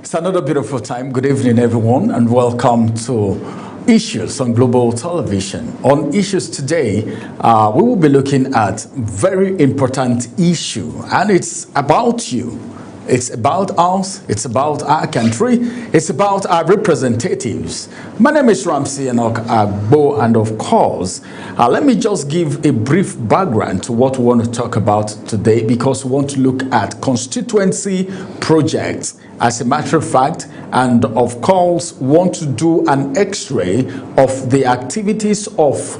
It's another beautiful time. Good evening, everyone, and welcome to Issues on Global Television. On Issues today, we will be looking at very important issue, and it's about you. It's about us, it's about our country, it's about our representatives. My name is Ramsey Enoch Agbo, and of course, let me just give a brief background to what we want to talk about today, because we want to look at constituency projects as a matter of fact, and of course want to do an x-ray of the activities of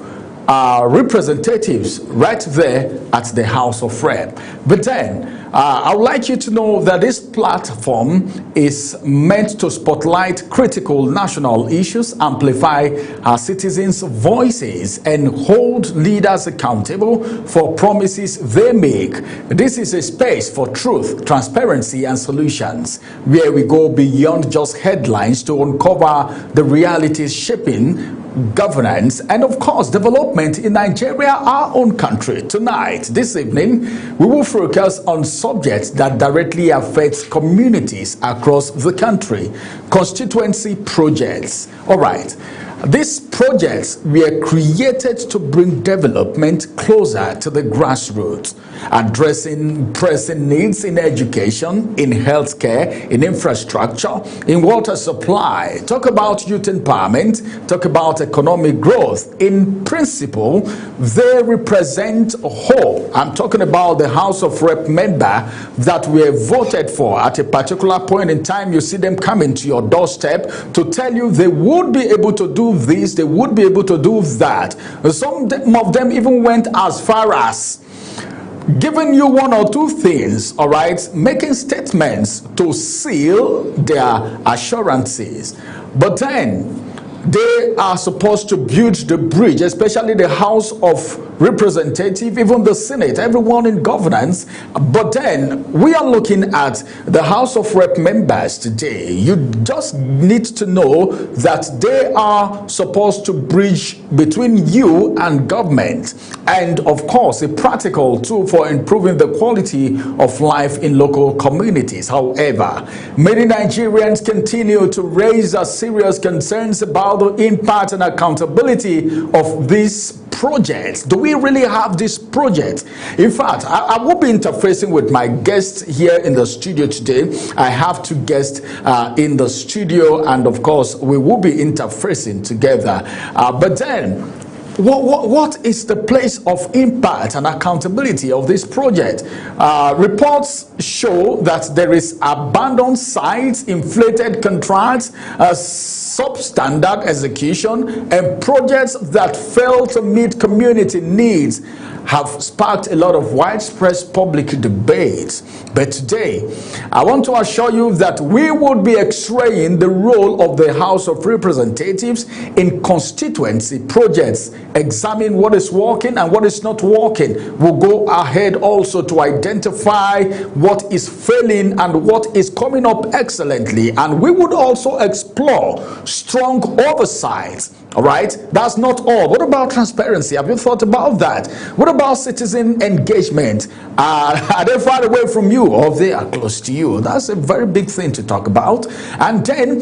representatives right there at the House of Rep. But then I would like you to know that this platform is meant to spotlight critical national issues, amplify our citizens' voices, and hold leaders accountable for promises they make. This is a space for truth, transparency, and solutions, where we go beyond just headlines to uncover the realities shaping governance and of course development in Nigeria, our own country. Tonight, this evening, we will focus on subjects that directly affect communities across the country. Constituency projects. All right. These projects were created to bring development closer to the grassroots, addressing pressing needs in education, in healthcare, in infrastructure, in water supply. Talk about youth empowerment, talk about economic growth. In principle, they represent hope. I'm talking about the House of Rep member that were voted for at a particular point in time. You see them coming to your doorstep to tell you they would be able to do this, they would be able to do that. Some of them even went as far as giving you one or two things, all right, making statements to seal their assurances. But then they are supposed to build the bridge, especially the House of Representatives, even the Senate, everyone in governance. But then we are looking at the House of Rep members today. You just need to know that they are supposed to bridge between you and government, and of course a practical tool for improving the quality of life in local communities. However, many Nigerians continue to raise serious concerns about the impact and accountability of these projects. Do we really have this project? In fact, I will be interfacing with my guests here in the studio today. I have two guests in the studio, and of course we will be interfacing together. But then what is the place of impact and accountability of this project? Reports show that there is abandoned sites, inflated contracts, substandard execution, and projects that fail to meet community needs have sparked a lot of widespread public debate. But today, I want to assure you that we would be x-raying the role of the House of Representatives in constituency projects, examine what is working and what is not working. We'll go ahead also to identify what is failing and what is coming up excellently. And we would also explore strong oversight. All right, that's not all. What about transparency? Have you thought about that? What about citizen engagement? Are they far away from you or they are close to you? That's a very big thing to talk about. And then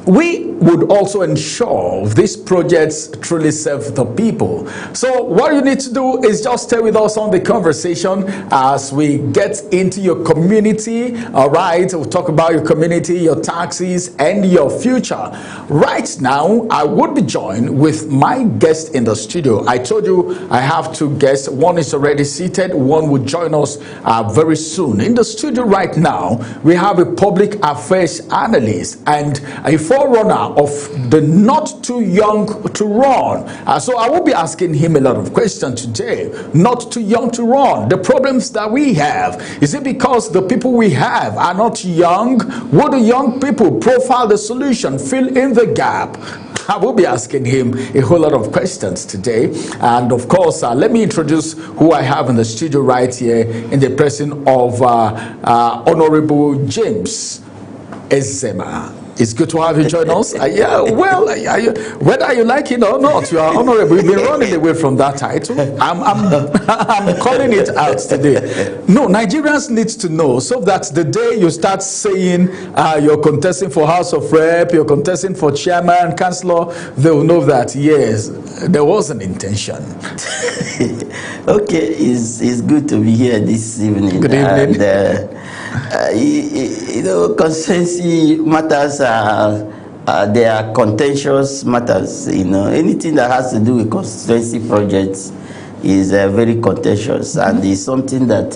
we would also ensure these projects truly serve the people. So what you need to do is just stay with us on the conversation as we get into your community. All right, we'll talk about your community, your taxes, and your future. Right now, I would be joined with my guest in the studio. I told you I have two guests. One is already seated. One will join us very soon. In the studio right now, we have a public affairs analyst and a forerunner of the not too young to run. So I will be asking him a lot of questions today. Not too young to run. The problems that we have, is it because the people we have are not young? Will the young people profile the solution, fill in the gap? I will be asking him a whole lot of questions today. And of course, let me introduce who I have in the studio right here in the person of Honorable James Ezema. It's good to have you join us. Yeah, well, whether you like it or not, you are honorable. You've been running away from that title. I'm calling it out today. No, Nigerians need to know so that the day you start saying you're contesting for House of Rep, you're contesting for chairman, councillor, they will know that, yes, there was an intention. Okay, it's good to be here this evening. Good evening. And, you know, constituency matters they are contentious matters. You know, anything that has to do with constituency projects is very contentious, and is something that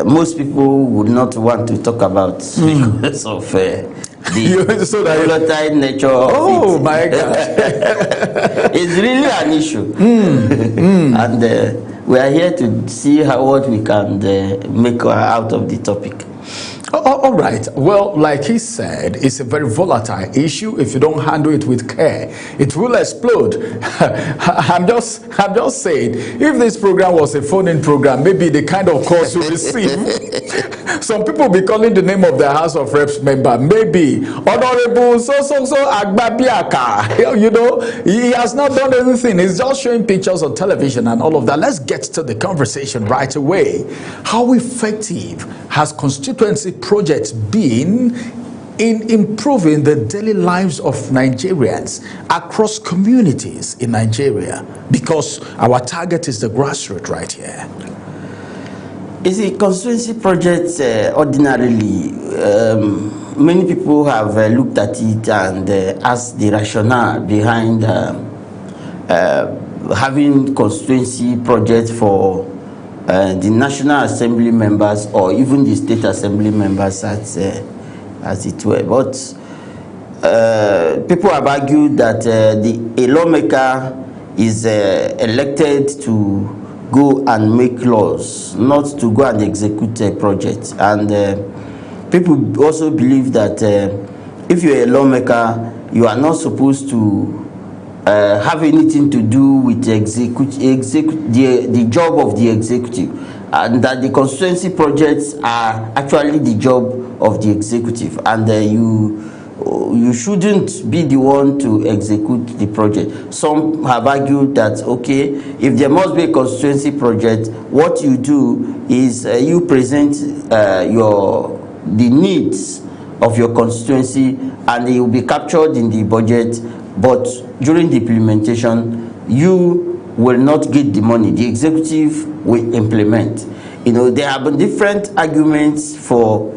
most people would not want to talk about because of the volatile nature of it. My God. It's really an issue. And we are here to see what we can make out of the topic. All right. Well, like he said, it's a very volatile issue. If you don't handle it with care, it will explode. I'm just saying, if this program was a phone-in program, maybe the kind of calls you receive, some people be calling the name of the House of Reps member, maybe Honorable so Agbabiaka. You know, he has not done anything. He's just showing pictures on television and all of that. Let's get to the conversation right away. How effective has constituency projects been in improving the daily lives of Nigerians across communities in Nigeria? Because our target is the grassroots right here. You see, constituency projects ordinarily, many people have looked at it and asked the rationale behind having constituency projects for the National Assembly members or even the State Assembly members as it were. But people have argued that a lawmaker is elected to go and make laws, not to go and execute a project. And people also believe that if you're a lawmaker, you are not supposed to have anything to do with the job of the executive, and that the constituency projects are actually the job of the executive, and you shouldn't be the one to execute the project. Some have argued that, okay, if there must be a constituency project, what you do is you present the needs of your constituency, and it will be captured in the budget, but during the implementation, you will not get the money. The executive will implement. You know, there have been different arguments for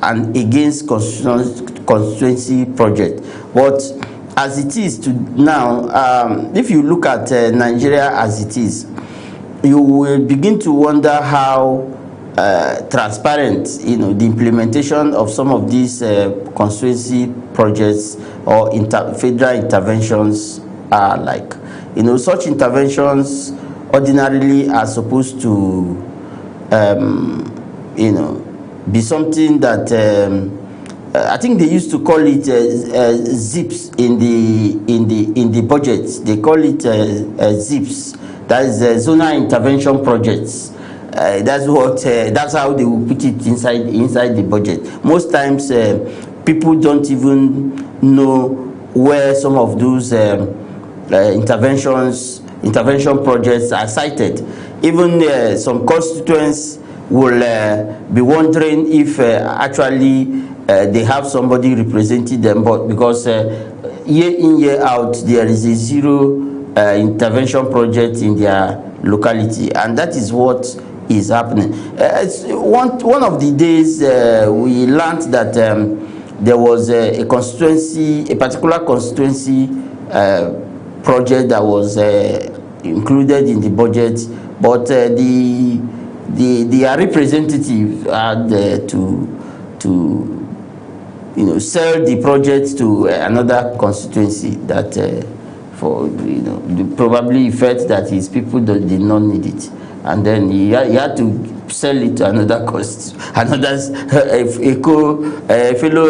and against constituency project. But as it is to now, if you look at Nigeria as it is, you will begin to wonder how transparent, you know, the implementation of some of these constituency projects or federal interventions are like. You know, such interventions ordinarily are supposed to, you know, be something that I think they used to call it zips in the budget. They call it zips. That is zonal intervention projects. That's how they will put it inside the budget. Most times, people don't even know where some of those intervention projects are cited. Even some constituents will be wondering if actually they have somebody representing them, but because year in, year out, there is a zero intervention project in their locality, and that is what is happening. One of the days we learned that there was a particular constituency project that was included in the budget, but the representative had to you know, sell the project to another constituency that for, you know, probably felt that his people did not need it, and then he had to sell it to another fellow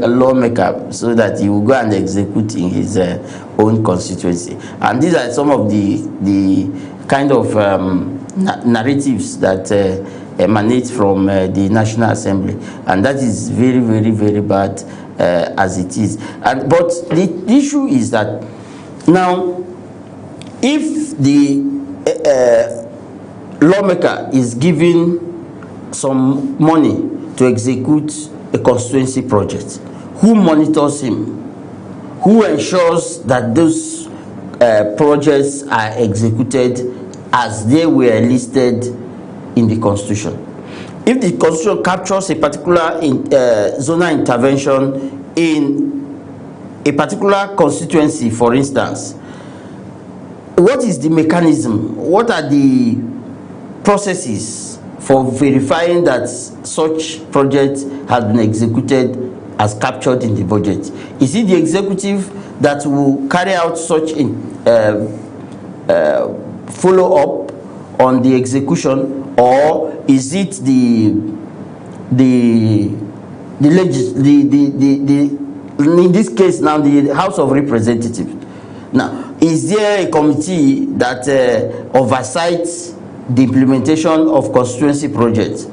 lawmaker, so that he will go and execute in his own constituency. And these are some of the kind of narratives that emanates from the National Assembly, and that is very, very, very bad as it is. But the issue is that now, if the lawmaker is given some money to execute a constituency project, who monitors him? Who ensures that those projects are executed as they were listed in the Constitution? If the Constitution captures a particular zonal intervention in a particular constituency, for instance, what is the mechanism? What are the processes for verifying that such project has been executed as captured in the budget? Is it the executive that will carry out such follow-up on the execution, or is it in this case now the House of Representatives? Now, is there a committee that oversights the implementation of constituency projects?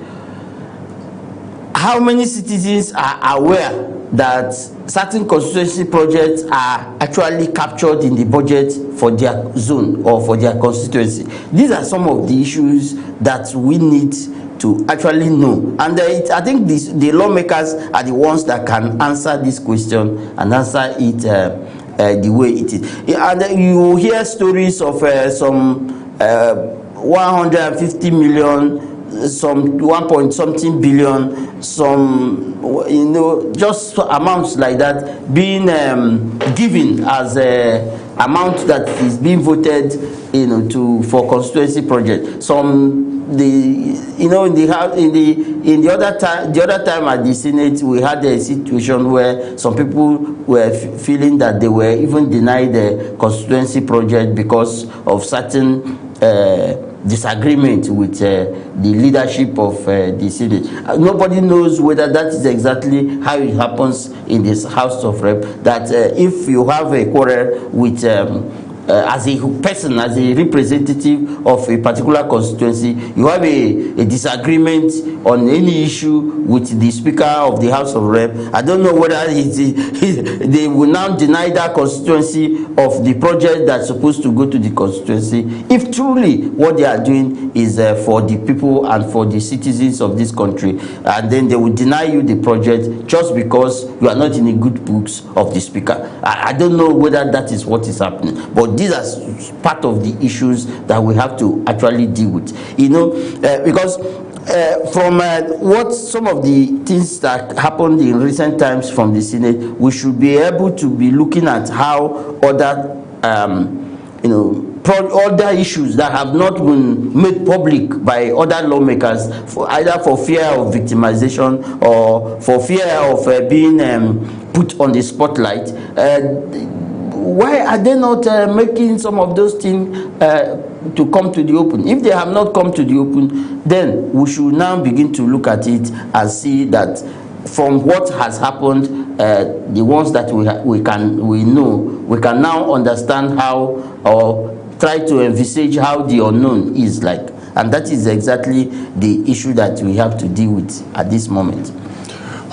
How many citizens are aware that certain constituency projects are actually captured in the budget for their zone or for their constituency? These are some of the issues that we need to actually know. And I think the lawmakers are the ones that can answer this question and answer it the way it is. And you hear stories of some 150 million, some 1 point something billion, some, you know, just amounts like that being given as a amount that is being voted, you know, for constituency project. Some in the other time at the Senate, we had a situation where some people were feeling that they were even denied the constituency project because of certain disagreement with the leadership of the Senate. Nobody knows whether that is exactly how it happens in this House of Rep, that if you have a quarrel with as a person, as a representative of a particular constituency, you have a disagreement on any issue with the Speaker of the House of Rep. I don't know whether they will now deny that constituency of the project that's supposed to go to the constituency, if truly what they are doing is for the people and for the citizens of this country, and then they will deny you the project just because you are not in the good books of the Speaker. I don't know whether that is what is happening, but these are part of the issues that we have to actually deal with, you know, because from what some of the things that happened in recent times from the Senate, we should be able to be looking at how other you know, other issues that have not been made public by other lawmakers, either for fear of victimization or for fear of being put on the spotlight. Why are they not making some of those things to come to the open? If they have not come to the open, then we should now begin to look at it and see that from what has happened, the ones that we know, we can now understand how, or try to envisage how the unknown is like. And that is exactly the issue that we have to deal with at this moment.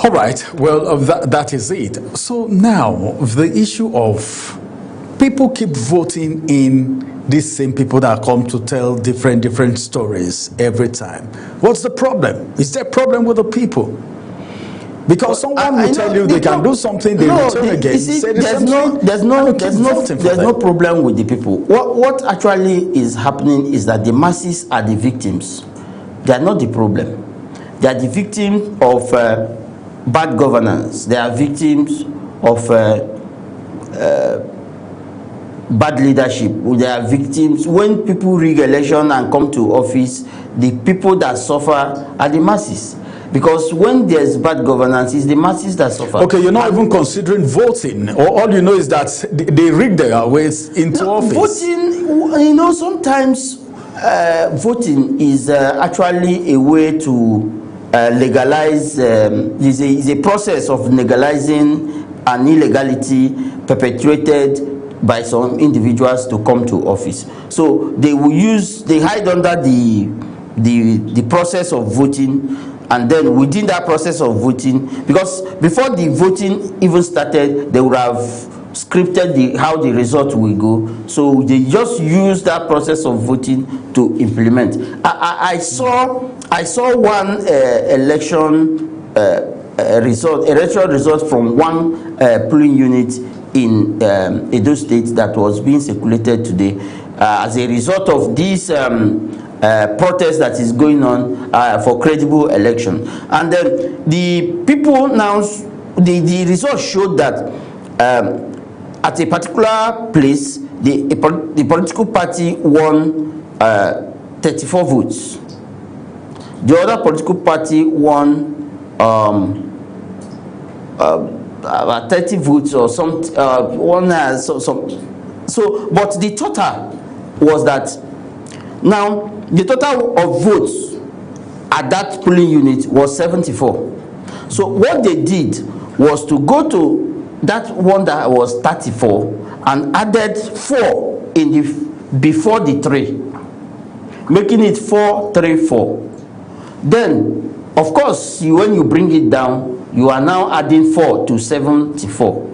All right, well, that is it. So now, the issue of people keep voting in these same people that come to tell different stories every time. What's the problem? Is there a problem with the people? Because someone will tell you they can do something, they return again. There's no problem with the people. What actually is happening is that the masses are the victims. They are not the problem. They are the victims of bad governance. They are victims of bad leadership. They are victims. When people rig election and come to office, the people that suffer are the masses. Because when there's bad governance, it's the masses that suffer. Okay, you're not even considering voting. All you know is that they rig their ways into office. Voting, you know, sometimes voting is actually a way to legalize, is a process of legalizing an illegality perpetuated by some individuals to come to office. So they will use, they hide under the the process of voting, and then within that process of voting, because before the voting even started, they would have scripted how the result will go. So they just use that process of voting to implement. I saw one election electoral result from one polling unit in Edo State that was being circulated today as a result of this protest that is going on for credible election. And then the people now, the results showed that at a particular place, the political party won 34 votes. The other political party won about 30 votes or some. One has so, but the total was that now the total of votes at that polling unit was 74. So what they did was to go to that one that was 34 and added 4 in the before the 3, making it 434. Then, of course, when you bring it down, you are now adding 4 to 74.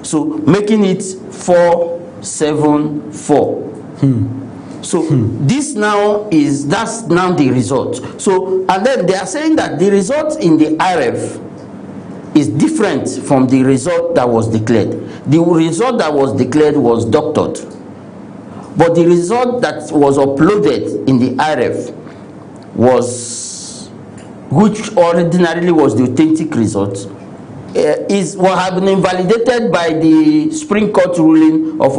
So making it 474. So this now that's now the result. So, and then they are saying that the result in the IREF is different from the result that was declared. The result that was declared was doctored, but the result that was uploaded in the IREF was, which ordinarily was the authentic result, is what had been invalidated by the Supreme Court ruling of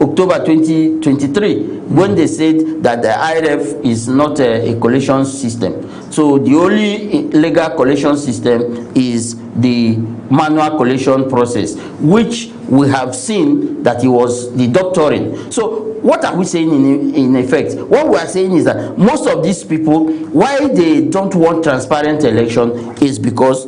October 2023, when they said that the IREF is not a collation system. So the only legal collation system is the manual collation process, which we have seen that it was the doctoring. So what are we saying in effect? What we are saying is that most of these people, why they don't want transparent election is because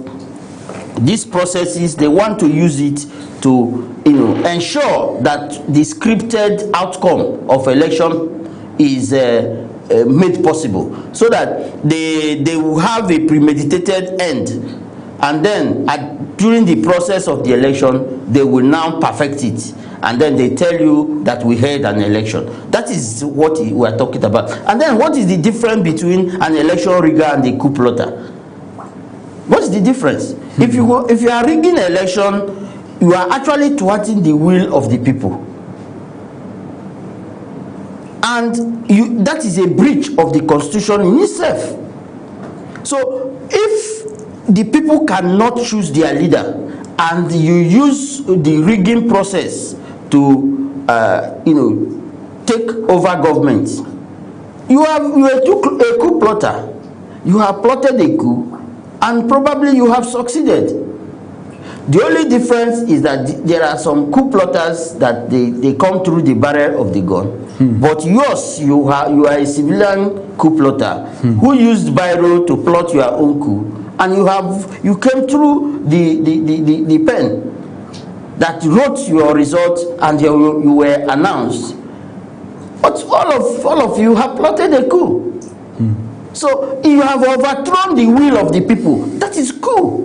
these processes, they want to use it to, ensure that the scripted outcome of election is made possible, so that they will have a premeditated end, and then during the process of the election, they will now perfect it, and then they tell you that we had an election. That is what we are talking about. And then what is the difference between an election rigger and a coup plotter? What is the difference? If you are rigging an election, you are actually thwarting the will of the people, and that is a breach of the Constitution in itself. So if the people cannot choose their leader, and you use the rigging process to take over government, you are a coup plotter. You have plotted a coup, and probably you have succeeded. The only difference is that there are some coup plotters that they come through the barrel of the gun. But yours, you are a civilian coup plotter who used biro to plot your own coup, and you came through the pen that wrote your result, and you were announced. But all of you have plotted a coup. So you have overthrown the will of the people. That is coup.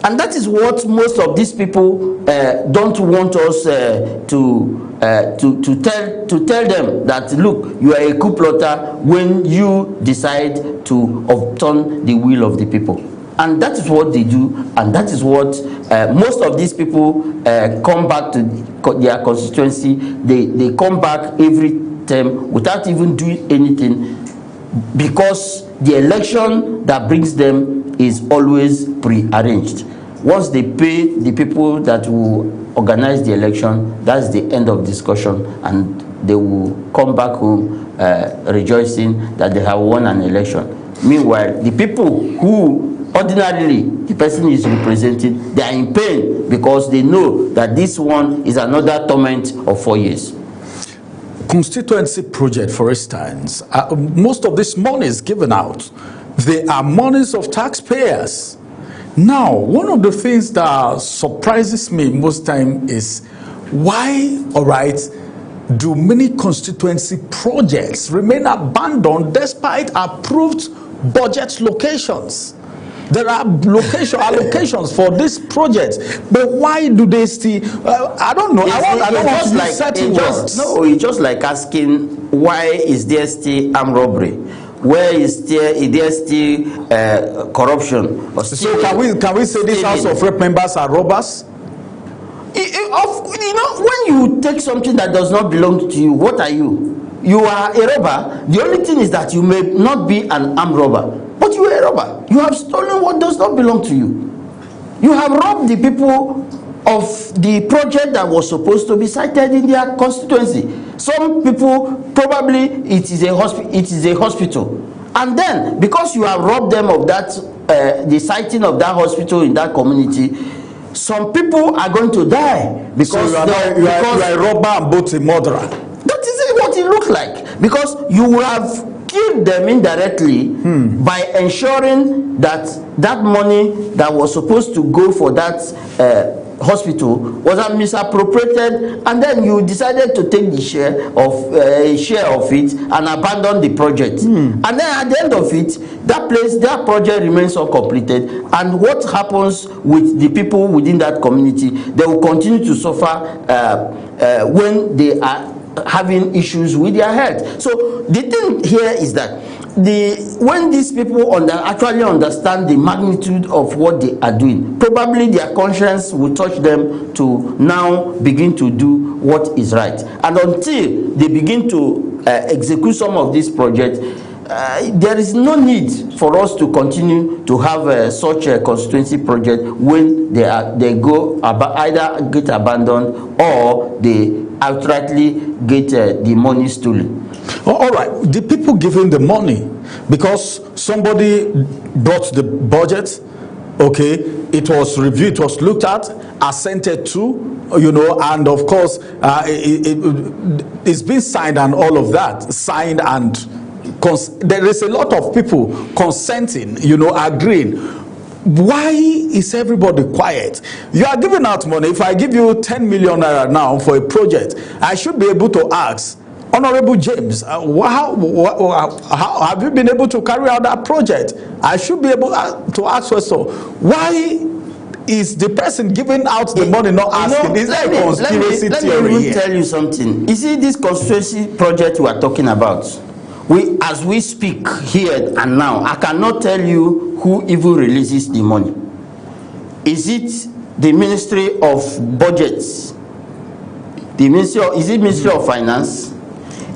And that is what most of these people don't want us to tell them, that look, you are a coup plotter when you decide to overturn the will of the people. And that is what they do, and that is what most of these people come back to their constituency. They come back every term without even doing anything, because the election that brings them is always pre-arranged. Once they pay the people that will organize the election, that's the end of discussion, and they will come back home rejoicing that they have won an election. Meanwhile, the people who ordinarily the person is representing, they are in pain because they know that this one is another torment of 4 years. Constituency project, for instance, most of this money is given out. They are monies of taxpayers. Now, one of the things that surprises me most time is why, all right, do many constituency projects remain abandoned despite approved budget locations? There are allocations for this project, but why do they still? I don't know. I don't want to use certain words. No, it's just like asking, why is there still armed robbery? Where is there still corruption? Or So can we say this House of Rep members are robbers? You know, when you take something that does not belong to you, what are you? You are a robber. The only thing is that you may not be an armed robber, but you are a robber. You have stolen what does not belong to you. You have robbed the people of the project that was supposed to be sited in their constituency. Some people, probably it is a hospital, and then because you have robbed them of that, the siting of that hospital in that community, some people are going to die because So you are a robber and both a murderer. That is what it looks like, because you have killed them indirectly by ensuring that that money that was supposed to go for that hospital was misappropriated, and then you decided to take the share of it and abandon the project. And then at the end of it, that project remains uncompleted, and what happens with the people within that community? They will continue to suffer when they are having issues with their health. So the thing here is that when these people actually understand the magnitude of what they are doing, probably their conscience will touch them to now begin to do what is right. And until they begin to execute some of these projects, there is no need for us to continue to have such a constituency project when they go either get abandoned or they outrightly get the money stolen. All right, the people giving the money, because somebody brought the budget, okay, it was reviewed, it was looked at, assented to, and of course it's been signed and all of that, signed, and there is a lot of people consenting, agreeing. Why is everybody quiet? You are giving out money. If I give you 10 million naira now for a project, I should be able to ask, Honorable James, how have you been able to carry out that project? I should be able to ask first. So why is the person giving out the money not asking? Is there a conspiracy theory Let me here? tell you something. You see, this constituency project we are talking about, as we speak here and now, I cannot tell you who even releases the money. Is it the Ministry of Budgets? Is it Ministry of Finance?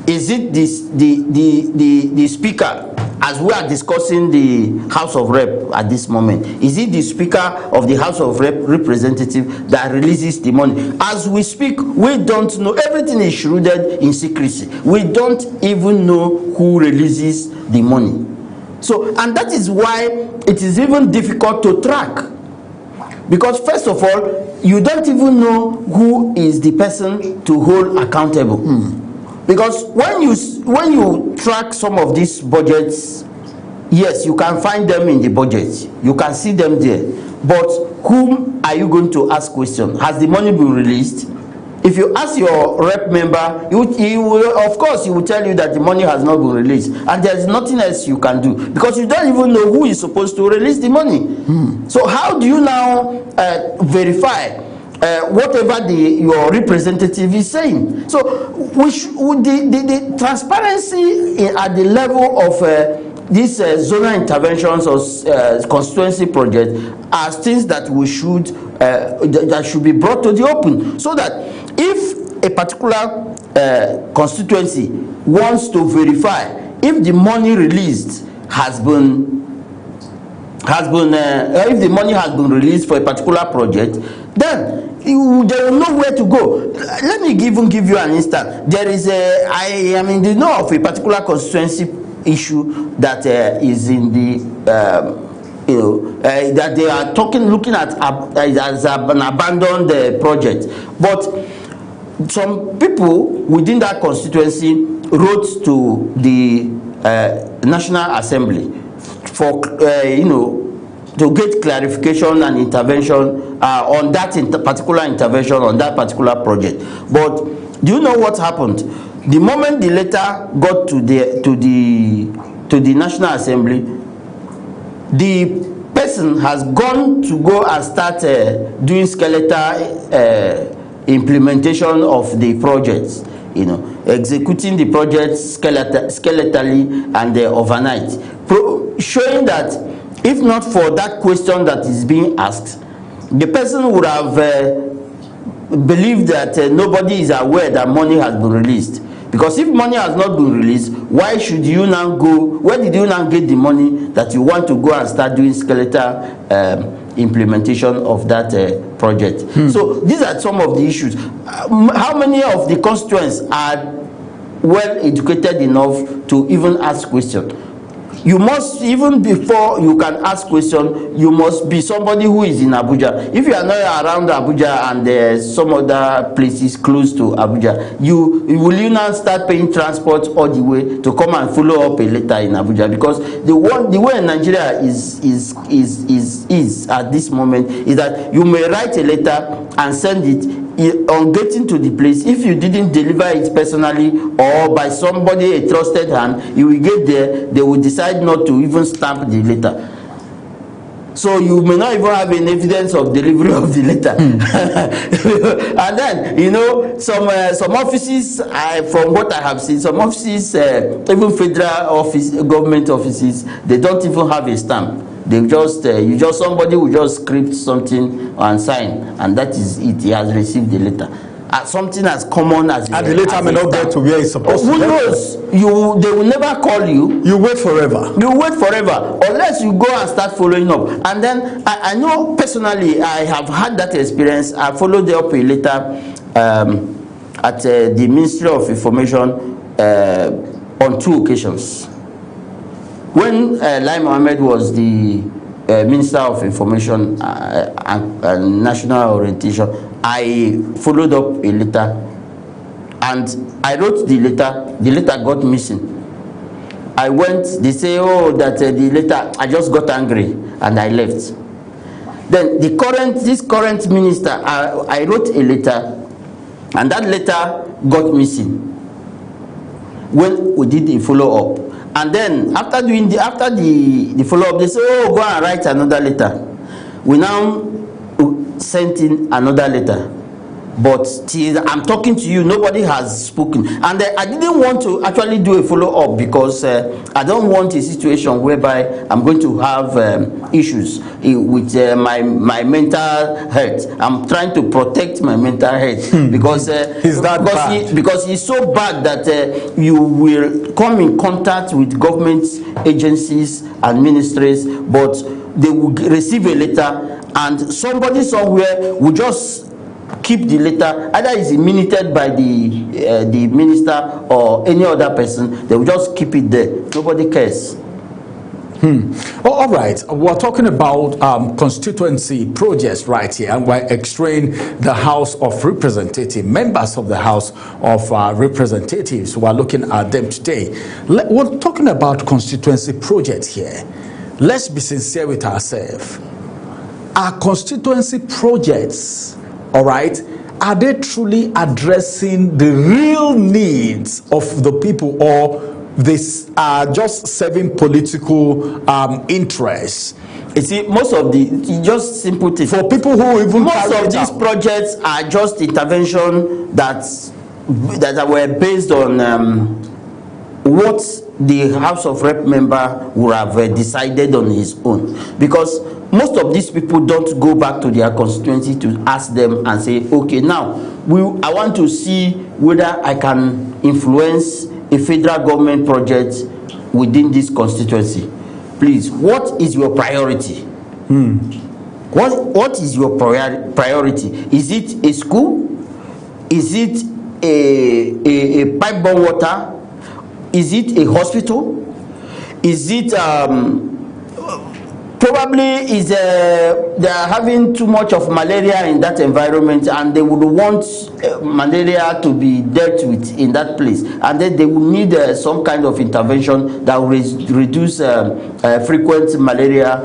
Is it the Speaker, as we are discussing the House of Rep at this moment? Is it the Speaker of the House of Representatives that releases the money? As we speak, we don't know. Everything is shrouded in secrecy. We don't even know who releases the money. So, and that is why it is even difficult to track. Because first of all, you don't even know who is the person to hold accountable. Because when you track some of these budgets, yes, you can find them in the budget. You can see them there. But whom are you going to ask questions? Has the money been released? If you ask your rep member, he will, of course, he will tell you that the money has not been released. And there is nothing else you can do. Because you don't even know who is supposed to release the money. So how do you now verify whatever your representative is saying? So the transparency at the level of these zonal interventions or constituency projects are things that we should that should be brought to the open, so that if a particular constituency wants to verify if the money released if the money has been released for a particular project, then they will know where to go. Let me even give you an instance. There is I am in the know of a particular constituency issue that is in the that they are looking at as an abandoned project. But some people within that constituency wrote to the National Assembly for to get clarification and intervention on that particular intervention on that particular project. But Do you know what happened? The moment the letter got to the National Assembly, the person has gone to go and start doing skeletal implementation of the projects, executing the projects skeletally and overnight, showing that if not for that question that is being asked, the person would have believed that nobody is aware that money has been released. Because if money has not been released, why should you now go? Where did you now get the money that you want to go and start doing skeletal implementation of that project? So these are some of the issues. How many of the constituents are well educated enough to even ask questions? You must, even before you can ask questions, you must be somebody who is in Abuja. If you are not around Abuja and some other places close to Abuja, will you now start paying transport all the way to come and follow up a letter in Abuja? Because the way Nigeria is at this moment is that you may write a letter and send it. On getting to the place, if you didn't deliver it personally or by somebody, a trusted hand, you will get there, they will decide not to even stamp the letter. So you may not even have an evidence of delivery of the letter. And then, some offices, from what I have seen, some offices, even federal government offices, they don't even have a stamp. They somebody will just script something and sign, and that is it. He has received the letter. Something as common as and the letter may not get to where it's supposed to. Who knows? They will never call you. You wait forever. You wait forever unless you go and start following up. And then I know personally, I have had that experience. I followed up a letter at the Ministry of Information on 2 occasions. When Lai Mohammed was the Minister of Information and National Orientation, I followed up a letter and I wrote the letter. The letter got missing. I went, they say, that the letter, I just got angry and I left. Then this current minister, I wrote a letter and that letter got missing when we did a follow-up. And then after the follow-up, they say, go and write another letter. We now sent in another letter. But till I'm talking to you, nobody has spoken. And I didn't want to actually do a follow-up because I don't want a situation whereby I'm going to have issues with my mental health. I'm trying to protect my mental health because it's so bad that you will come in contact with government agencies and ministries, but they will receive a letter and somebody somewhere will just keep the letter, either it's minuted by the minister or any other person. They will just keep it there. Nobody cares. All right, we're talking about constituency projects right here, and we're extracting the House of Representatives, members of the House of Representatives. We're looking at them today. We're talking about constituency projects here. Let's be sincere with ourselves. Our constituency projects, all right, are they truly addressing the real needs of the people, or this are just serving political interests? You see, most of just simple things. For people who even most of these projects are just intervention that were based on what the House of Rep member would have decided on his own. Because most of these people don't go back to their constituency to ask them and say, okay, now I want to see whether I can influence a federal government project within this constituency. Please, what is your priority? What is your priority? Is it a school? Is it a pipe-borne water? Is it a hospital? Is it probably they are having too much of malaria in that environment, and they would want malaria to be dealt with in that place, and then they will need some kind of intervention that will reduce frequent malaria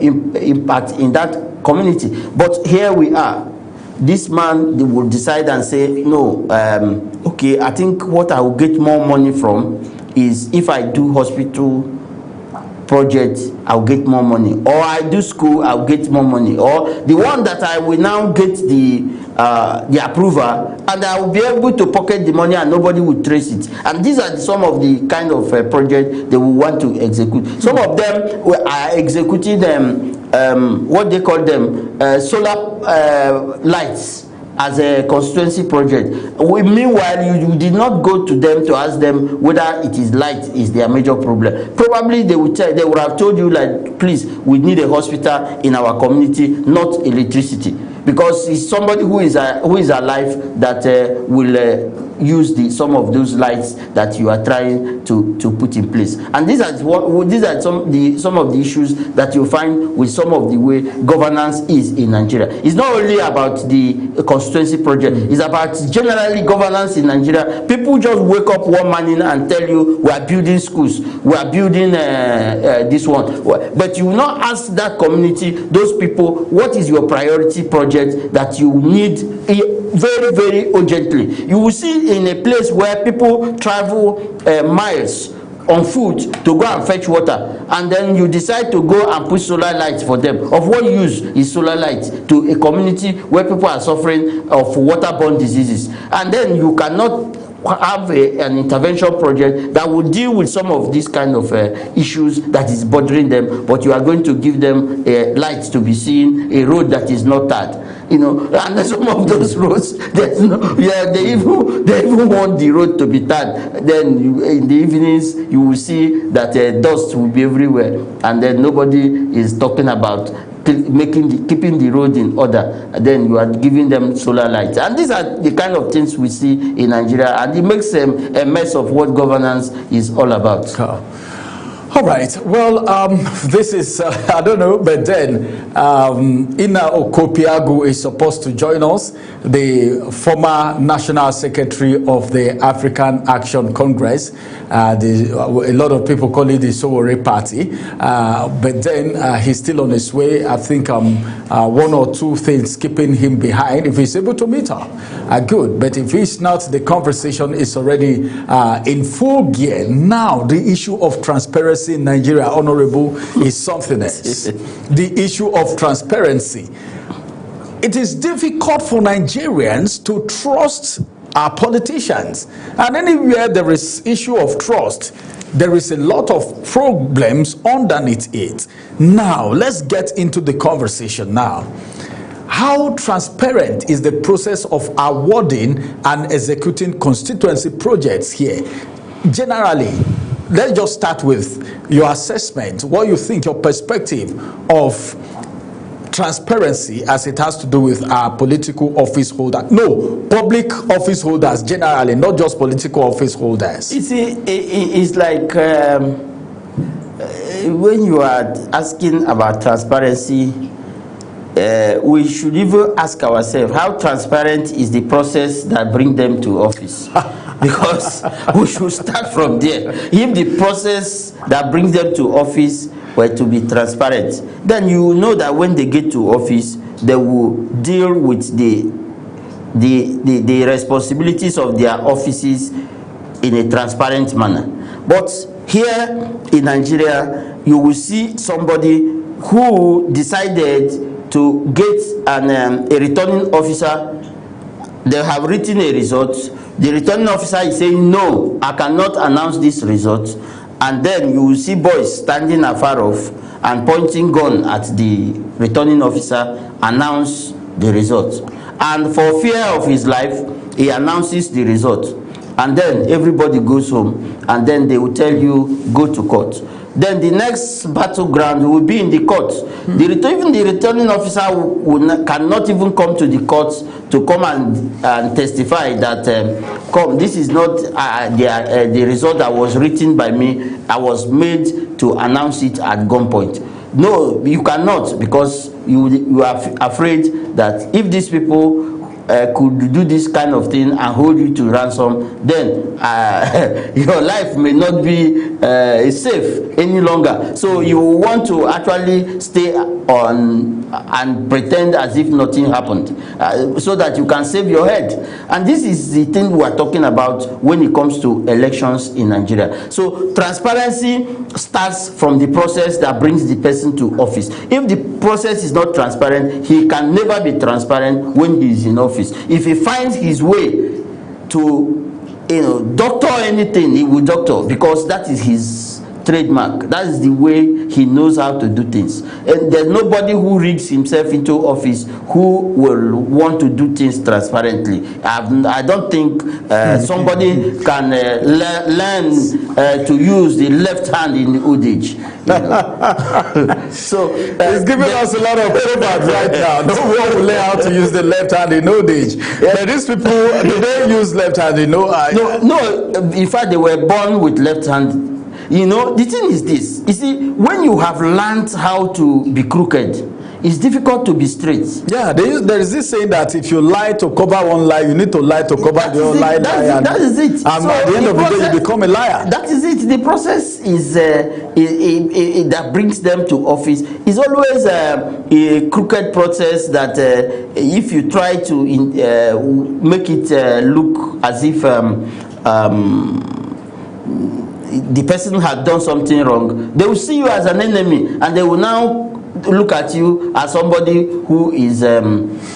impact in that community. But here we are, this man they will decide and say, no, okay, I think what I will get more money from is if I do hospital project, I'll get more money, or I do school, I'll get more money, or the one that I will now get the approval, and I will be able to pocket the money and nobody will trace it. And these are some of the kind of projects they will want to execute. Some of them are executing what they call them solar lights as a constituency project. Meanwhile, you did not go to them to ask them whether it is light is their major problem. Probably they would have told you, like, please, we need a hospital in our community, not electricity, because it's somebody who is alive that will use some of those lights that you are trying to put in place. And these are some of the issues that you find with some of the way governance is in Nigeria. It's not only about the constituency project, it's about generally governance in Nigeria. People just wake up one morning and tell you, we are building schools, we are building this one, but you will not ask that community, those people, what is your priority project that you need very, very urgently. You will see in a place where people travel miles on foot to go and fetch water, and then you decide to go and put solar lights for them. Of what use is solar lights to a community where people are suffering of waterborne diseases? And then you cannot have an intervention project that will deal with some of these kind of issues that is bothering them, but you are going to give them lights to be seen, a road that is not tarred. And some of those roads, they even want the road to be tarred. Then in the evenings, you will see that dust will be everywhere, and then nobody is talking about keeping the road in order. And then you are giving them solar lights, and these are the kind of things we see in Nigeria, and it makes a mess of what governance is all about. All right. Well, this is, I don't know, but then Ina Okopiagu is supposed to join us, the former National Secretary of the African Action Congress. A lot of people call it the Sowore Party, but then he's still on his way. I think one or two things keeping him behind. If he's able to meet her, good. But if he's not, the conversation is already in full gear. Now, the issue of transparency in Nigeria, Honorable, is something else. The issue of transparency. It is difficult for Nigerians to trust our politicians. And anywhere there is issue of trust, there is a lot of problems underneath it. Now, let's get into the conversation now. How transparent is the process of awarding and executing constituency projects here? Generally, let's just start with your assessment, what you think, your perspective of transparency as it has to do with our political office holders. No, public office holders generally, not just political office holders. You see, it's like when you are asking about transparency, we should even ask ourselves, how transparent is the process that brings them to office? Because we should start from there. If the process that brings them to office were to be transparent, then you will know that when they get to office, they will deal with the responsibilities of their offices in a transparent manner. But here in Nigeria, you will see somebody who decided to get a returning officer. They have written a result. The returning officer is saying, no, I cannot announce this result. And then you will see boys standing afar off and pointing gun at the returning officer, announce the result. And for fear of his life, he announces the result. And then everybody goes home, and then they will tell you, go to court. Then the next battleground will be in the court. Even the returning officer cannot even come to the court to come and testify that this is not the result that was written by me. I was made to announce it at gunpoint. No, you cannot, because you are afraid that if these people could do this kind of thing and hold you to ransom, then your life may not be safe any longer. So you want to actually stay on and pretend as if nothing happened, so that you can save your head. And this is the thing we are talking about when it comes to elections in Nigeria. So transparency starts from the process that brings the person to office. If the process is not transparent, he can never be transparent when he is in office. If he finds his way to doctor anything, he will doctor, because that is his trademark. That is the way he knows how to do things. And there's nobody who rigs himself into office who will want to do things transparently. I don't think somebody can learn to use the left hand in the old age. So he's giving us a lot of proverbs right now. No one will learn how to use the left hand in old age. But these people, do they use left hand? No. In fact, they were born with left hand. The thing is this. You see, when you have learned how to be crooked, it's difficult to be straight. Yeah, there is this saying that if you lie to cover one lie, you need to lie to cover the other lie. That is it. And so at the end of the day, you become a liar. That is it. The process is that brings them to office is always a crooked process that if you try to make it look as if the person had done something wrong, they will see you as an enemy, and they will now look at you as somebody who is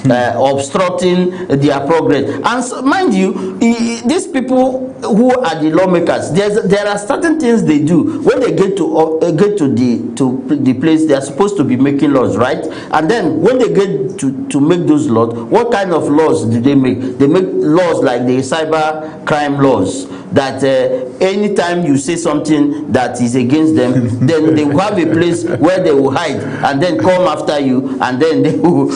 obstructing their progress. And so, mind you, these people who are the lawmakers, there are certain things they do when they get to the place they are supposed to be making laws, right? And then when they get to make those laws, what kind of laws do they make? They make laws like the cyber crime laws, that anytime you say something that is against them, then they will have a place where they will hide and then come after you, and then they will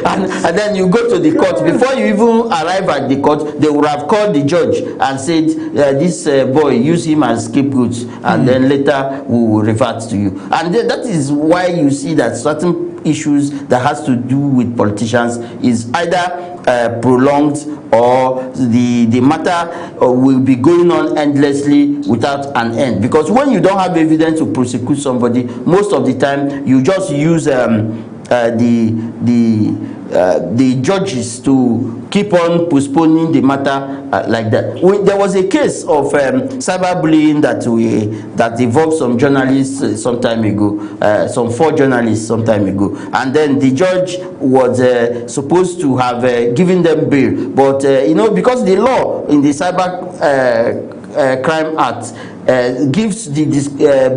and then you go to the court. Before you even arrive at the court, they would have called the judge and said, this boy, use him as scapegoat, and then later we will revert to you. And that is why you see that certain issues that has to do with politicians is either prolonged, or the matter will be going on endlessly without an end. Because when you don't have evidence to prosecute somebody, most of the time you just use the judges to keep on postponing the matter like that. There was a case of cyberbullying that involved some journalists some time ago, some 4 journalists some time ago, and then the judge was supposed to have given them bail, but because the law in the Cyber Crime Act gives the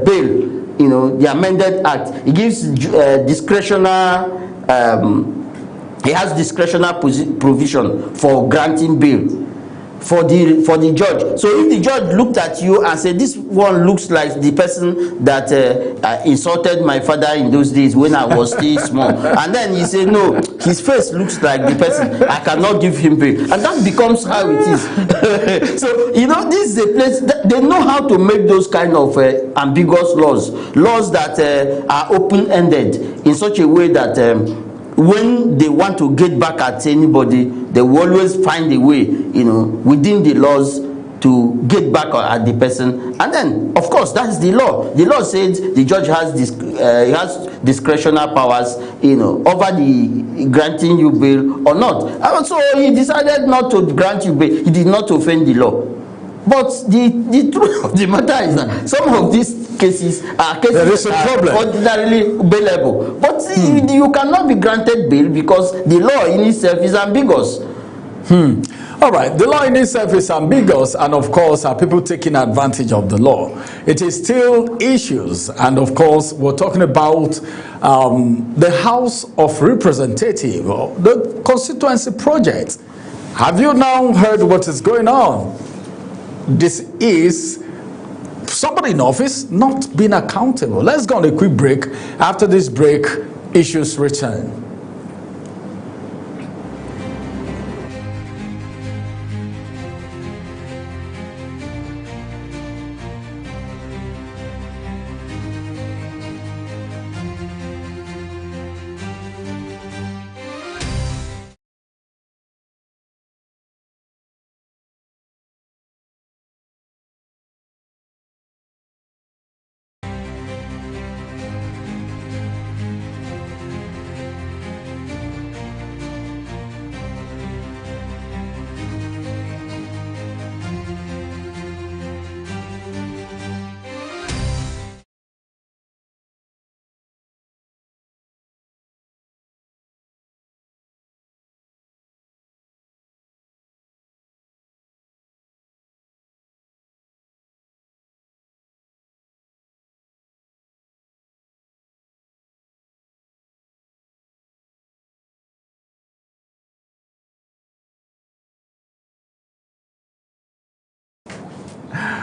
bail, the amended act, it gives discretionary he has discretionary provision for granting bail for the judge. So if the judge looked at you and said, this one looks like the person that insulted my father in those days when I was still small, and then he said, no, his face looks like the person, I cannot give him bail, and that becomes how it is. So this is a place that they know how to make those kind of ambiguous laws that are open-ended in such a way that when they want to get back at anybody, they will always find a way, within the laws to get back at the person. And then, of course, that's the law. The law says the judge has discretionary powers, over the granting you bail or not. And so he decided not to grant you bail. He did not offend the law. But the truth of the matter is that some of these cases are cases that are ordinarily bailable. But you cannot be granted bail because the law in itself is ambiguous. All right, the law in itself is ambiguous, and of course, are people taking advantage of the law? It is still issues, and of course, we're talking about the House of Representatives, the constituency project. Have you now heard what is going on? This is somebody in office not being accountable. Let's go on a quick break. After this break, issues return.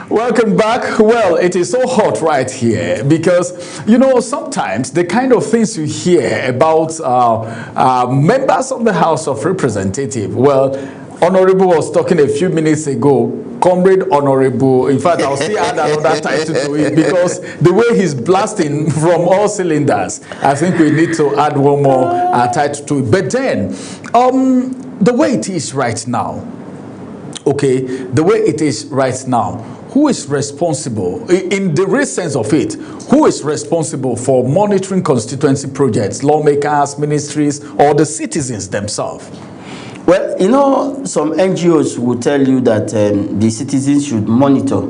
Welcome back. Well, it is so hot right here because, you know, sometimes the kind of things you hear about members of the House of Representatives, well, Honorable was talking a few minutes ago, Comrade Honorable, in fact, I'll still add another title to it because the way he's blasting from all cylinders, I think we need to add one more title to it. But then, the way it is right now, okay, the way it is right now, who is responsible, in the real sense of it, who is responsible for monitoring constituency projects, lawmakers, ministries, or the citizens themselves? Well, you know, some NGOs will tell you that the citizens should monitor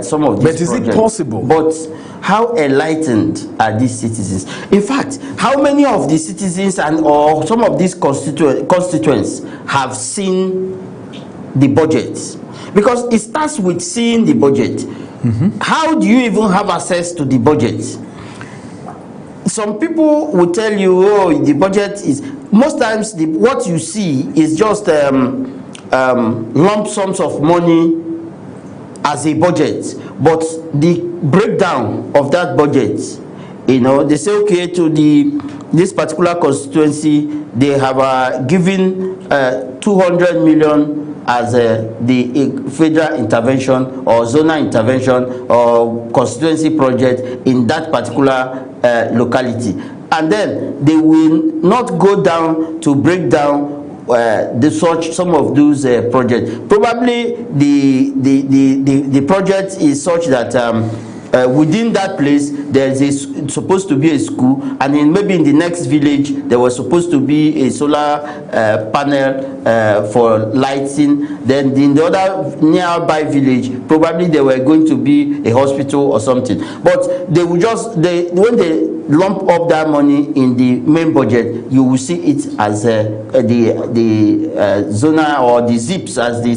some of these projects. But is it possible? But how enlightened are these citizens? In fact, how many of the citizens or some of these constituents have seen the budget? Because it starts with seeing the budget. How do you even have access to the budget? Some people will tell you, oh, the budget is... Most times, what you see is just lump sums of money as a budget. But the breakdown of that budget, you know, they say, okay, to this particular constituency, they have given 200 million as the federal intervention or zonal intervention or constituency project in that particular locality. And then they will not go down to break down some of those projects. Probably the project is such that within that place there is supposed to be a school, and then maybe in the next village there was supposed to be a solar panel for lighting. Then in the other nearby village probably there were going to be a hospital or something. But they will just when they lump up that money in the main budget, you will see it as the zona or the ZIPs as they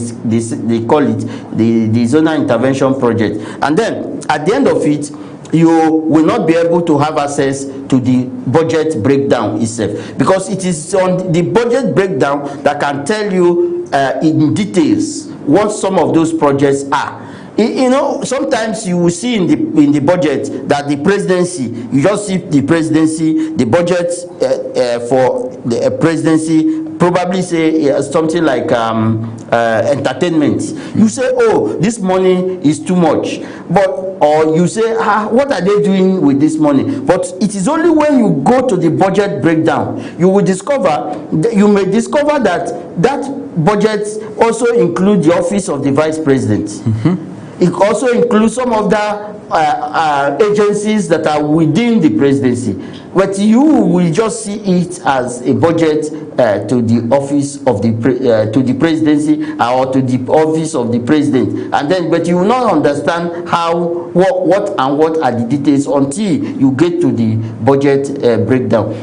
call it, the zonal intervention project. And then at the end of it, you will not be able to have access to the budget breakdown itself, because it is on the budget breakdown that can tell you in details what some of those projects are. You know, sometimes you will see in the budget that the presidency, you just see the presidency, the budget for the presidency, probably say something like entertainment. You say, oh, this money is too much. Or you say, what are they doing with this money? But it is only when you go to the budget breakdown, you may discover that that budget also includes the office of the vice president. It also includes some of the agencies that are within the presidency. But you will just see it as a budget to the office of the presidency or to the office of the president. And then, but you will not understand what are the details until you get to the budget breakdown.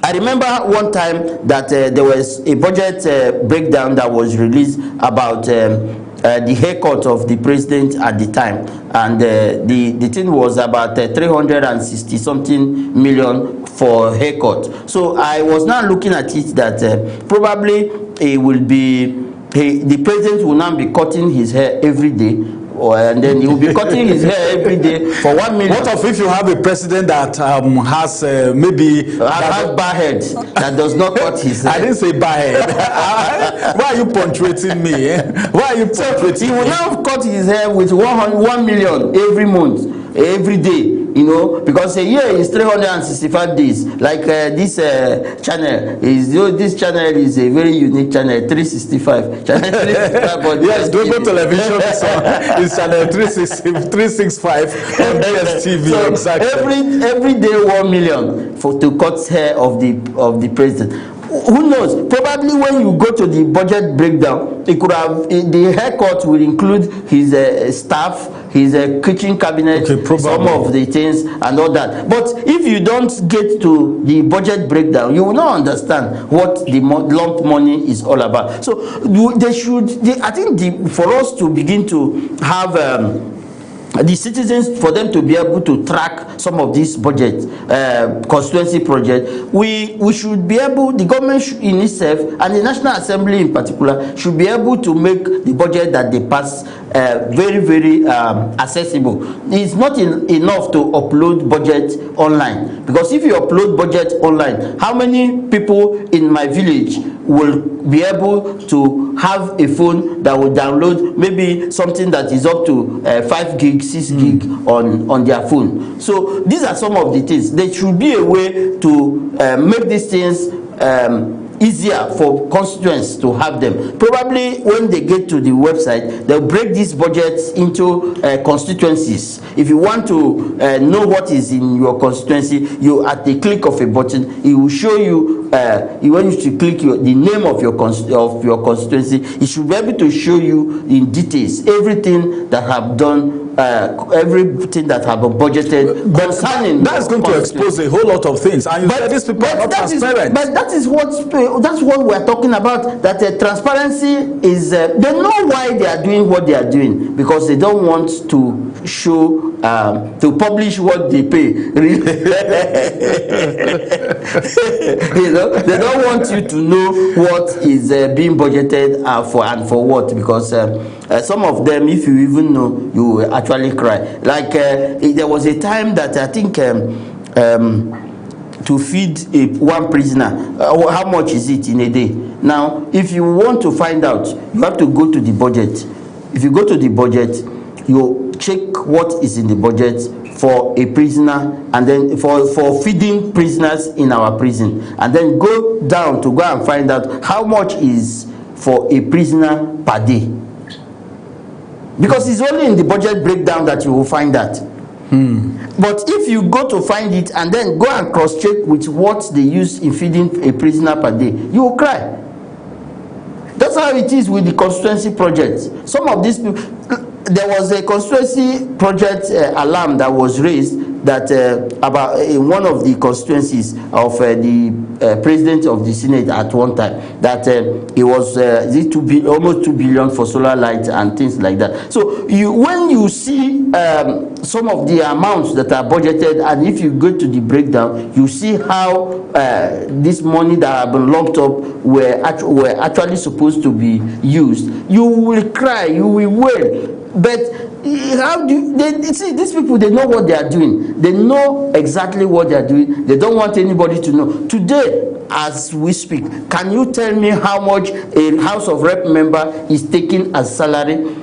I remember one time that there was a budget breakdown that was released about the haircut of the president at the time, and the thing was about 360 something million for haircut. So I was now looking at it that probably it will be the president will now be cutting his hair every day, and then he will be cutting his hair every day for 1 million. What if you have a president that has maybe has bad head that does not cut his hair? I didn't say bad head. Why are you punctuating me? Why are you punctuating me? He will now cut his hair with 1 million every month, every day. You know, because a year is 365 days. Like this channel is, this channel is a very unique channel, 365. Channel 365. Yes, Global Television is channel 365 on DSTV. So exactly. Every day 1 million to cut hair of the president. Who knows? Probably when you go to the budget breakdown, it could have the haircut will include his staff, his kitchen cabinet, some of the things and all that. But if you don't get to the budget breakdown, you will not understand what the lump money is all about. So I think for us to begin to have the citizens, for them to be able to track some of these budget constituency projects, we should be able, the government in itself and the National Assembly in particular should be able to make the budget that they pass very, very accessible. It's not enough to upload budget online, because if you upload budget online, how many people in my village will be able to have a phone that will download maybe something that is up to 5 gig, 6 gig on their phone? So these are some of the things. There should be a way to make these things easier for constituents to have them. Probably when they get to the website, they'll break these budgets into constituencies. If you want to know what is in your constituency, you at the click of a button, it will show you. You want you to click the name of your constituency. It should be able to show you in details everything that have done. Everything that have been budgeted concerning. That's going to expose a whole lot of things, and you said these people are not transparent. But that's what we are talking about. That transparency is. They know why they are doing what they are doing, because they don't want to show to publish what they pay. You know, they don't want you to know what is being budgeted for and for what, because some of them, if you even know, you will actually cry. Like there was a time that I think to feed one prisoner, how much is it in a day? Now, if you want to find out, you have to go to the budget. If you go to the budget, you check what is in the budget for a prisoner, and then for feeding prisoners in our prison, and then go down to go and find out how much is for a prisoner per day. Because it's only in the budget breakdown that you will find that. But if you go to find it and then go and cross-check with what they use in feeding a prisoner per day, you will cry. That's how it is with the constituency projects. Some of these people, there was a constituency project alarm that was raised that about in one of the constituencies of the president of the Senate at one time, that it was almost 2 billion for solar lights and things like that. So when you see some of the amounts that are budgeted, and if you go to the breakdown, you see how this money that have been locked up were actually supposed to be used. You will cry, you will wail. But how do they see? These people, they know what they are doing. They know exactly what they are doing. They don't want anybody to know. Today, as we speak, can you tell me how much a House of Rep member is taking as salary?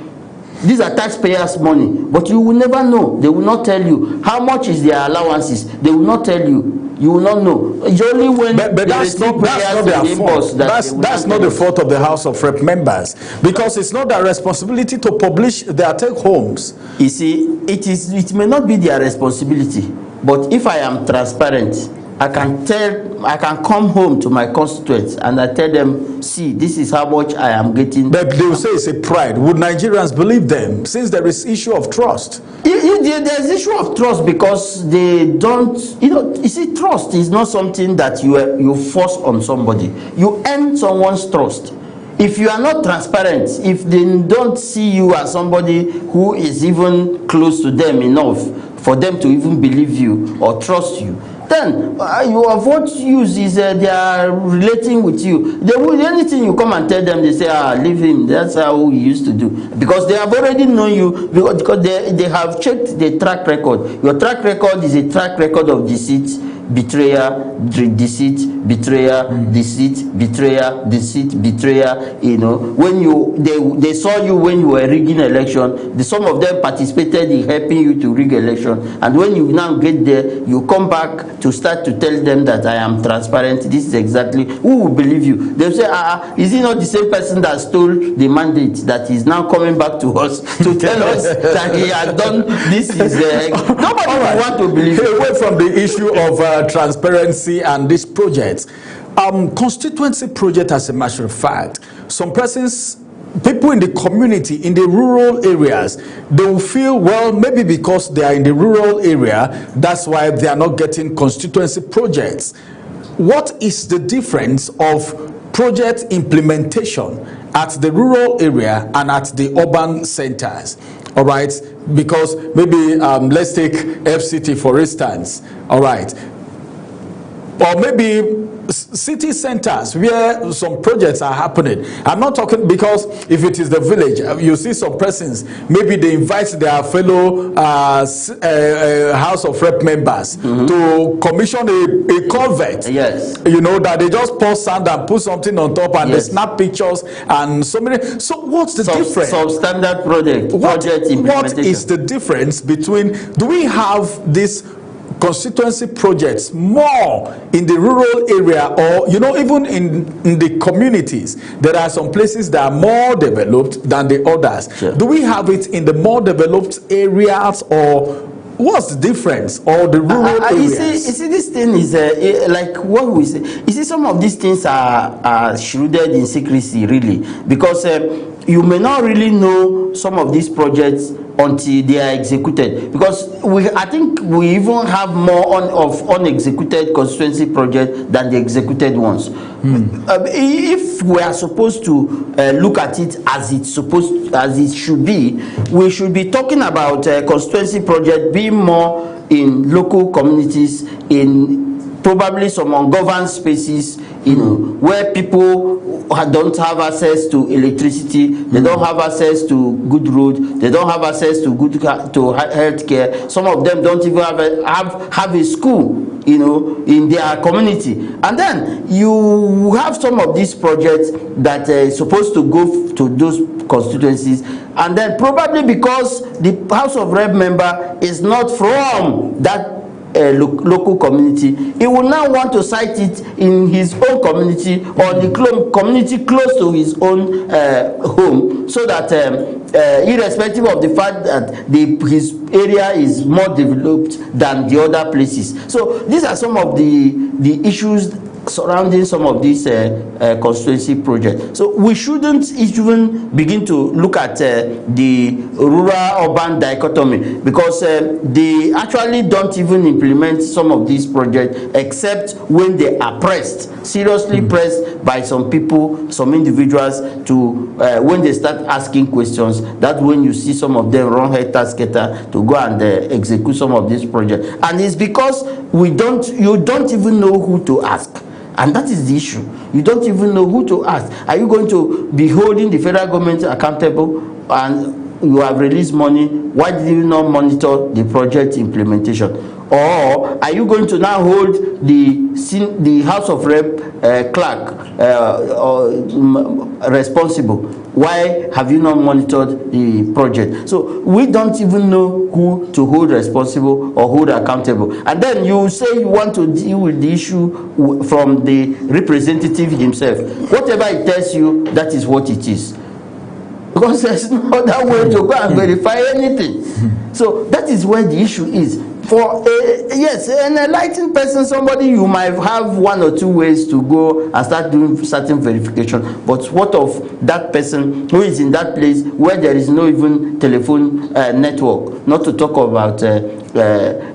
These are taxpayers' money, but you will never know. They will not tell you how much is their allowances. They will not tell you. You will not know. It's only when but that's not their fault. That's not the fault of the House of Rep members, because it's not their responsibility to publish their take homes. You see, it may not be their responsibility, but if I am transparent, I can come home to my constituents and I tell them, see, this is how much I am getting. But they will say it's a pride. Would Nigerians believe them, since there is issue of trust? There's issue of trust, because they don't, you see, trust is not something that you force on somebody. You earn someone's trust. If you are not transparent, if they don't see you as somebody who is even close to them enough for them to even believe you or trust you, then of what use is they are relating with you. They will, anything you come and tell them, they say, leave him. That's how he used to do. Because they have already known you, because they have checked the track record. Your track record is a track record of deceit, betrayal, deceit, betrayal, deceit, betrayal, deceit, betrayal. You know, when they saw you when you were rigging election, some of them participated in helping you to rig election, and when you now get there, you come back to start to tell them that I am transparent. This is exactly, who will believe you? They'll say, is he not the same person that stole the mandate that is now coming back to us to tell us that he has done this? Nobody will want to believe. Away from the issue of transparency and this project, constituency project, as a matter of fact, some persons, people in the community, in the rural areas, they will feel, well, maybe because they are in the rural area, that's why they are not getting constituency projects. What is the difference of project implementation at the rural area and at the urban centers? All right, because maybe let's take FCT for instance. All right, or maybe city centers where some projects are happening. I'm not talking, because if it is the village, you see some persons, maybe they invite their fellow House of Rep members to commission a culvert. Yes. You know, that they just pour sand and put something on top, and they snap pictures and so many. So what's the difference? Substandard project implementation. What is the difference between, do we have this constituency projects more in the rural area, or even in the communities? There are some places that are more developed than the others. Sure. Do we have it in the more developed areas, or what's the difference, or the rural areas? You see, this thing is like what we say. You see, some of these things are shrouded in secrecy, really, because you may not really know some of these projects until they are executed, because I think we even have more of unexecuted constituency projects than the executed ones. If we are supposed to look at it as it should be, we should be talking about constituency project being more in local communities, in probably some ungoverned spaces, where people don't have access to electricity, they don't have access to good road, they don't have access to good health care. Some of them don't even have a school, in their community. And then you have some of these projects that are supposed to go to those constituencies, and then probably because the House of Rep member is not from that local community, he will now want to cite it in his own community, or the community close to his own home, so that irrespective of the fact that his area is more developed than the other places. So these are some of the issues surrounding some of these constituency projects. So we shouldn't even begin to look at the rural-urban dichotomy, because they actually don't even implement some of these projects except when they are pressed, seriously pressed by some people, some individuals, to when they start asking questions. That's when you see some of them run head-tasker to go and execute some of these projects. And it's because you don't even know who to ask. And that is the issue. You don't even know who to ask. Are you going to be holding the federal government accountable, and you have released money? Why did you not monitor the project implementation? Or are you going to now hold the House of Rep clerk responsible? Why have you not monitored the project? So we don't even know who to hold responsible or hold accountable. And then you say you want to deal with the issue from the representative himself. Whatever he tells you, that is what it is. Because there's no other way to go and verify anything. So that is where the issue is. For yes, an enlightened person, somebody, you might have one or two ways to go and start doing certain verification. But what of that person who is in that place where there is no even telephone network, not to talk about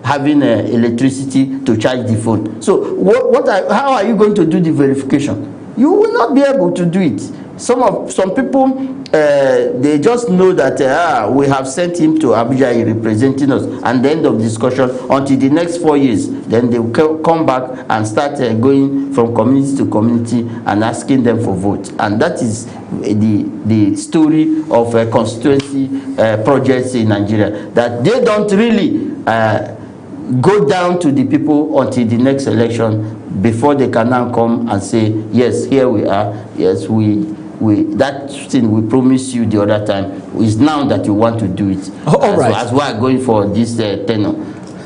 having electricity to charge the phone? So how are you going to do the verification? You will not be able to do it. Some people, they just know that we have sent him to Abuja, he representing us, and the end of discussion until the next 4 years. Then they will come back and start going from community to community and asking them for votes. And that is the story of constituency projects in Nigeria, that they don't really go down to the people until the next election, before they can now come and say, yes, here we are, yes, that thing we promised you the other time is now that you want to do it. All right. As we are going for this tenure.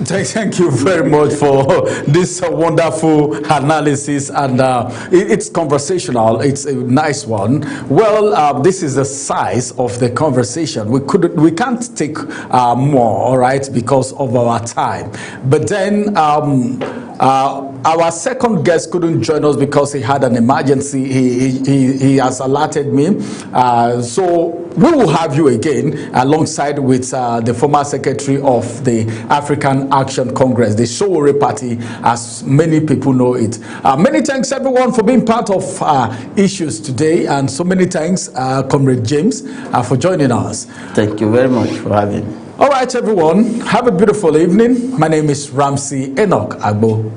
Thank you very much for this wonderful analysis, and it's conversational. It's a nice one. Well, this is the size of the conversation. We can't take more, all right, because of our time. But then our second guest couldn't join us because he had an emergency. He has alerted me. So we will have you again alongside with the former secretary of the African Action Congress, the Sowore Party, as many people know it. Many thanks, everyone, for being part of Issues today, and so many thanks, Comrade James, for joining us. Thank you very much for having me. All right, everyone, have a beautiful evening. My name is Ramsey Enoch Agbo.